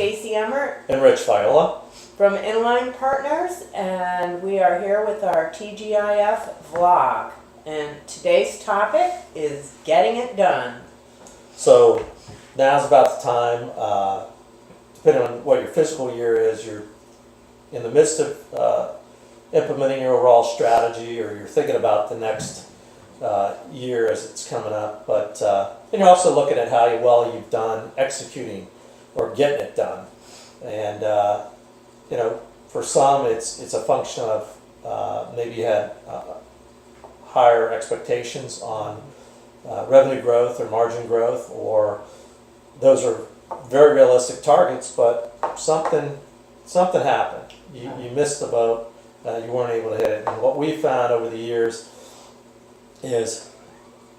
Stacy Emmert and Rich Viola from InAlign Partners, and we are here with our T.G.I.F vlog. And today's topic is getting it done. So now's about the time, depending on what your fiscal year is, you're in the midst of implementing your overall strategy, or you're thinking about the next year as it's coming up. But and you're also looking at how well you've done executing or getting it done. And you know, for some, it's a function of maybe you had higher expectations on revenue growth or margin growth, or those are very realistic targets, but something happened. You missed the boat. You weren't able to hit it. And what we found over the years is,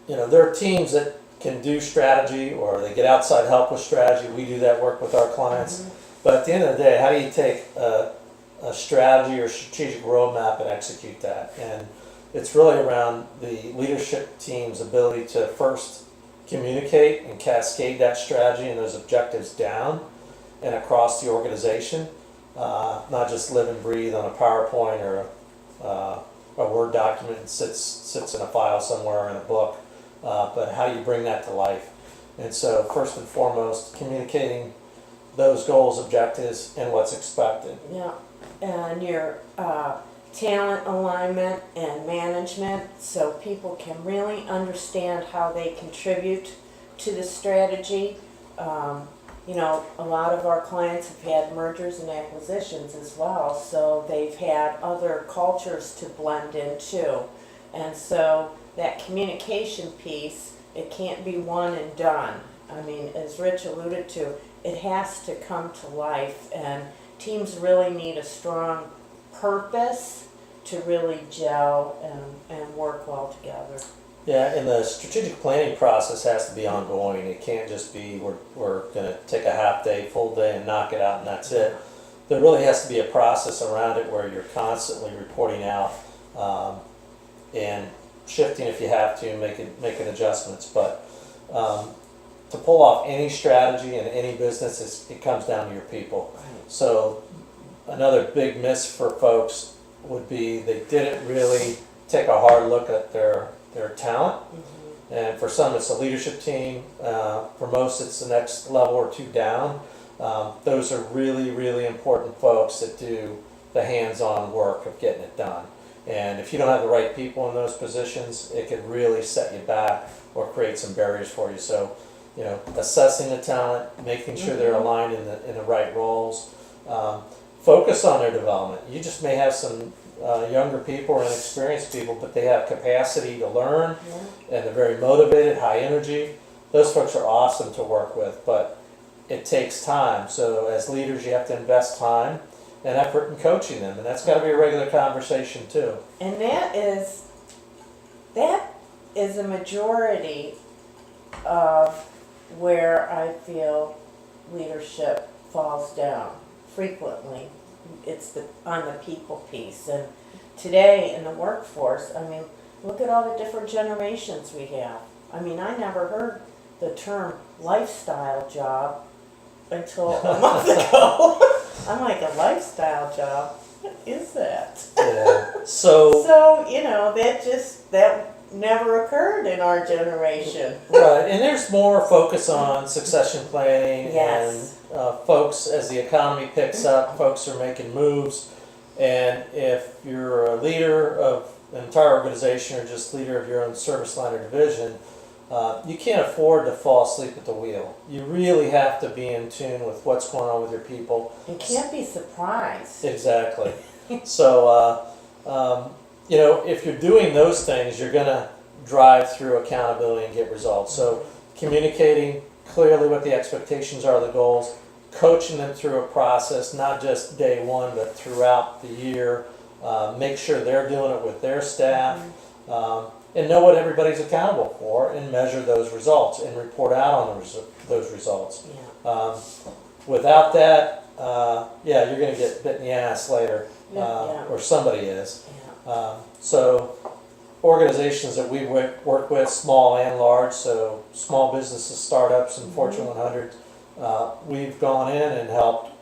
you know, there are teams that can do strategy, or they get outside help with strategy. We do that work with our clients. Mm-hmm. But at the end of the day, how do you take a strategy or strategic roadmap and execute that? And it's really around the leadership team's ability to first communicate and cascade that strategy and those objectives down and across the organization, not just live and breathe on a PowerPoint or a Word document and sits in a file somewhere or in a book, but how do you bring that to life? And so first and foremost, communicating those goals, objectives, and what's expected. Yeah, and your talent alignment and management, so people can really understand how they contribute to the strategy. You know, a lot of our clients have had mergers and acquisitions as well, so they've had other cultures to blend into. And so that communication piece, it can't be one and done. I mean, as Rich alluded to, it has to come to life, and teams really need a strong purpose to really gel and work well together. Yeah, and the strategic planning process has to be ongoing. It can't just be we're going to take a half day, full day, and knock it out, and that's it. There really has to be a process around it where you're constantly reporting out and shifting if you have to, making adjustments. But to pull off any strategy in any business, it comes down to your people. Right. So another big miss for folks would be they didn't really take a hard look at their talent. Mm-hmm. And for some it's a leadership team, for most it's the next level or two down. Those are really, really important folks that do the hands-on work of getting it done. And if you don't have the right people in those positions, it could really set you back or create some barriers for you. So, you know, assessing the talent, making sure they're aligned in the right roles, focus on their development. You just may have some younger people or inexperienced people, but they have capacity to learn, and they're very motivated, high energy. Those folks are awesome to work with, but it takes time. So as leaders, you have to invest time and effort in coaching them, and that's got to be a regular conversation too. And that is a majority of where I feel leadership falls down frequently. It's on the people piece. And today in the workforce, I mean, look at all the different generations we have. I mean, I never heard the term lifestyle job until a month ago. I'm like, a lifestyle job? What is that? Yeah. So you know, that never occurred in our generation. Right, and there's more focus on succession planning. Yes. And folks, as the economy picks up, folks are making moves. And if you're a leader of an entire organization or just leader of your own service line or division, you can't afford to fall asleep at the wheel. You really have to be in tune with what's going on with your people. You can't be surprised. Exactly. So, you know, if you're doing those things, you're going to drive through accountability and get results. So communicating clearly what the expectations are, the goals, coaching them through a process, not just day one, but throughout the year. Make sure they're doing it with their staff, and know what everybody's accountable for, and measure those results and report out on those results. Yeah. Without that, yeah, you're going to get bit in the ass later, or somebody is. Yeah. So organizations that we work with, small and large, so small businesses, startups, and Fortune 100, we've gone in and helped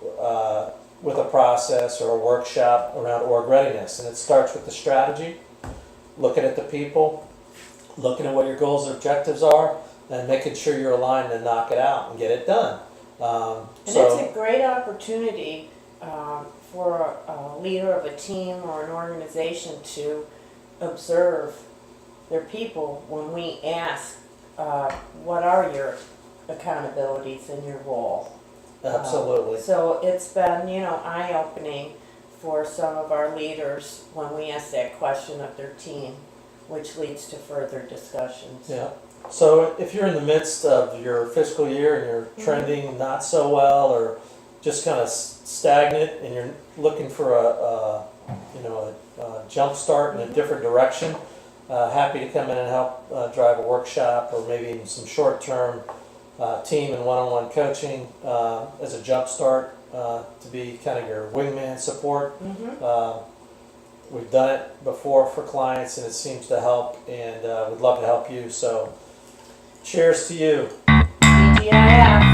with a process or a workshop around org readiness. And it starts with the strategy, looking at the people, looking at what your goals and objectives are, and making sure you're aligned to knock it out and get it done. And it's a great opportunity for a leader of a team or an organization to observe their people when we ask, what are your accountabilities in your role? Absolutely. So it's been, eye-opening for some of our leaders when we ask that question of their team, which leads to further discussions. Yeah. So if you're in the midst of your fiscal year and you're trending not so well, or just kind of stagnant, and you're looking for a jump start in a different direction, happy to come in and help drive a workshop, or maybe even some short-term team and one-on-one coaching as a jump start to be kind of your wingman support. We've done it before for clients, and it seems to help, and we'd love to help you. So cheers to you. T.G.I.F.